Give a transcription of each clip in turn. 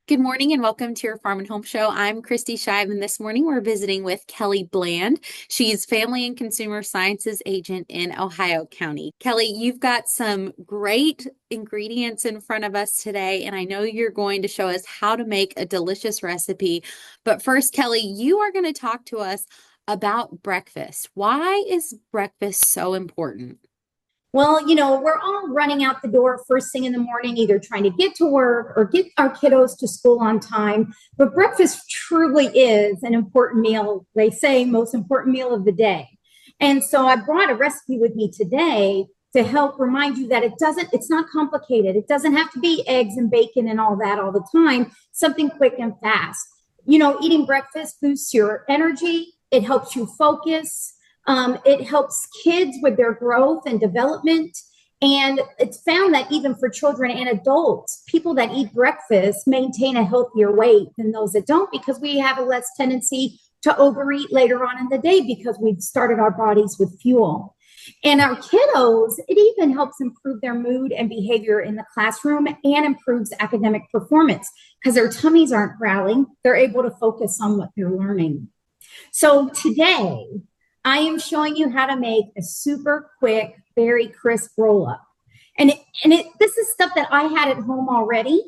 Good morning and welcome to your Farm and Home Show. I'm Kristi Shive, and this morning we're visiting with Kelly Bland. She's Family and Consumer Sciences Agent in Ohio County. Kelly, you've got some great ingredients in front of us today, and I know you're going to show us how to make a delicious recipe. But first, Kelly, you are going to talk to us about breakfast. Why is breakfast so important? Well, we're all running out the door first thing in the morning, either trying to get to work or get our kiddos to school on time. But breakfast truly is an important meal. They say most important meal of the day. And so I brought a recipe with me today to help remind you that it's not complicated. It doesn't have to be eggs and bacon and all that all the time, something quick and fast. Eating breakfast boosts your energy. It helps you focus. It helps kids with their growth and development. And it's found that even for children and adults, people that eat breakfast maintain a healthier weight than those that don't, because we have a less tendency to overeat later on in the day because we've started our bodies with fuel. And our kiddos, it even helps improve their mood and behavior in the classroom and improves academic performance because their tummies aren't growling. They're able to focus on what they're learning. So today, I am showing you how to make a super quick, very crisp roll up. This is stuff that I had at home already.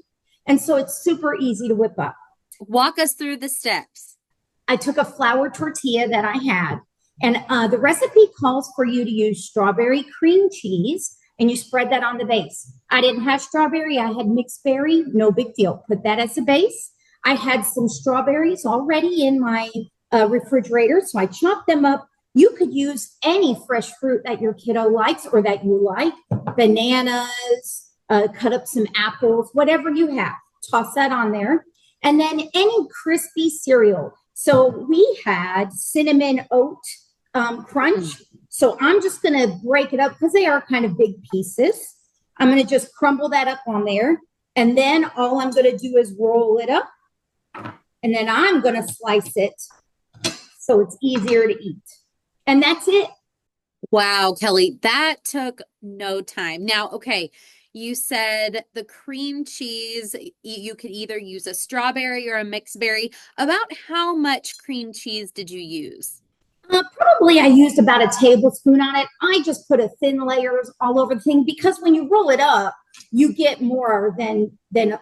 And so it's super easy to whip up. Walk us through the steps. I took a flour tortilla that I had, and the recipe calls for you to use strawberry cream cheese, and you spread that on the base. I didn't have strawberry, I had mixed berry, no big deal. Put that as a base. I had some strawberries already in my refrigerator, so I chopped them up. You could use any fresh fruit that your kiddo likes or that you like, bananas, cut up some apples, whatever you have, toss that on there. And then any crispy cereal. So we had cinnamon oat crunch. So I'm just going to break it up because they are kind of big pieces. I'm going to just crumble that up on there. And then all I'm going to do is roll it up. And then I'm going to slice it so it's easier to eat. And that's it. Wow, Kelly, that took no time. Now, okay, you said the cream cheese, you could either use a strawberry or a mixed berry. About how much cream cheese did you use? Probably I used about a tablespoon on it. I just put a thin layers all over the thing because when you roll it up, you get more than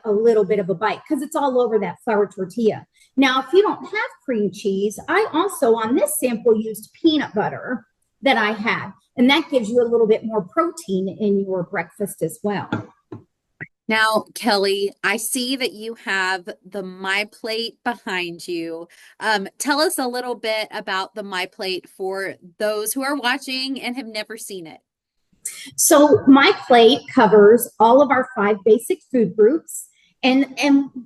a little bit of a bite because it's all over that flour tortilla. Now, if you don't have cream cheese, I also on this sample used peanut butter that I had, and that gives you a little bit more protein in your breakfast as well. Now, Kelly, I see that you have the My Plate behind you. Tell us a little bit about the My Plate for those who are watching and have never seen it. So my plate covers all of our 5 basic food groups. And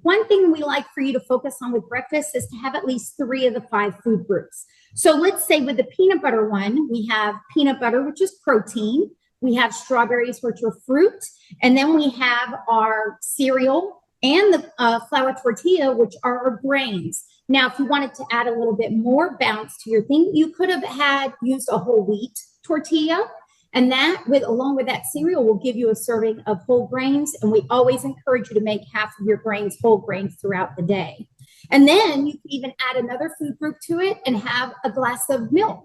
one thing we like for you to focus on with breakfast is to have at least 3 of the 5 food groups. So let's say with the peanut butter one, we have peanut butter, which is protein. We have strawberries, which are fruit. And then we have our cereal and the flour tortilla, which are our grains. Now, if you wanted to add a little bit more bounce to your thing, you could have used a whole wheat tortilla. And that, along with that cereal, will give you a serving of whole grains. And we always encourage you to make half of your grains whole grains throughout the day. And then you can even add another food group to it and have a glass of milk.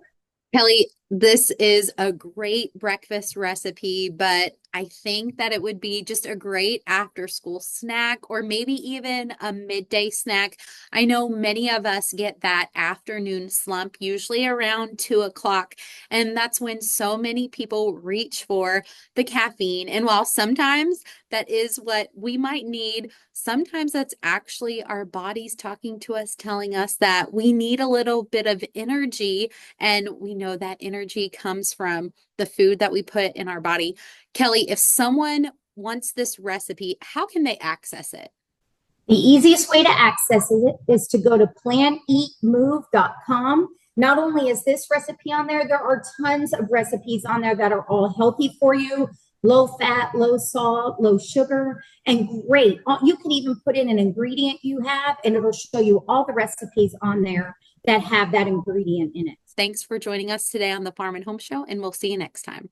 Kelly, this is a great breakfast recipe, but I think that it would be just a great after school snack or maybe even a midday snack. I know many of us get that afternoon slump, usually around 2 o'clock, and that's when so many people reach for the caffeine. And while sometimes that is what we might need, sometimes that's actually our bodies talking to us, telling us that we need a little bit of energy, and we know that energy comes from the food that we put in our body. Kelly, if someone wants this recipe, how can they access it? The easiest way to access it is to go to planeatmove.com. Not only is this recipe on there, there are tons of recipes on there that are all healthy for you, low fat, low salt, low sugar, and great. You can even put in an ingredient you have, and it'll show you all the recipes on there that have that ingredient in it. Thanks for joining us today on the Farm and Home Show, and we'll see you next time.